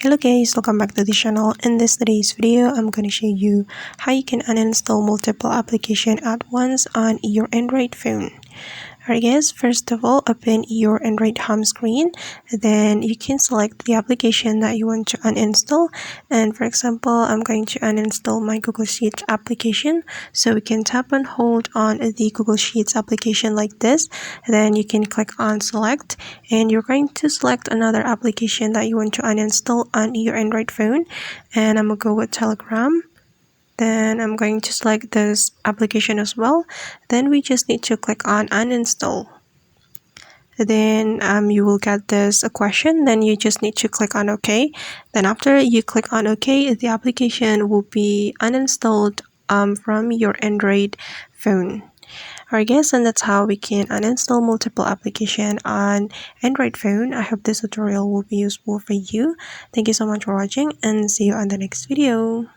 Hello guys, welcome back to the channel. In today's video, I'm going to show you how you can uninstall multiple applications at once on your Android phone. Alright guys, first of all, open your Android home screen. Then you can select the application that you want to uninstall. And for example, I'm going to uninstall my Google Sheets application. So we can tap and hold on the Google Sheets application like this. Then you can click on select. And you're going to select another application that you want to uninstall on your Android phone. And I'm going to go with Telegram. Then I'm going to select this application as well. Then we just need to click on uninstall. Then you will get this question. Then you just need to click on OK. Then after you click on OK, the application will be uninstalled from your Android phone. Alright guys, and that's how we can uninstall multiple applications on Android phone. I hope this tutorial will be useful for you. Thank you so much for watching and see you on the next video.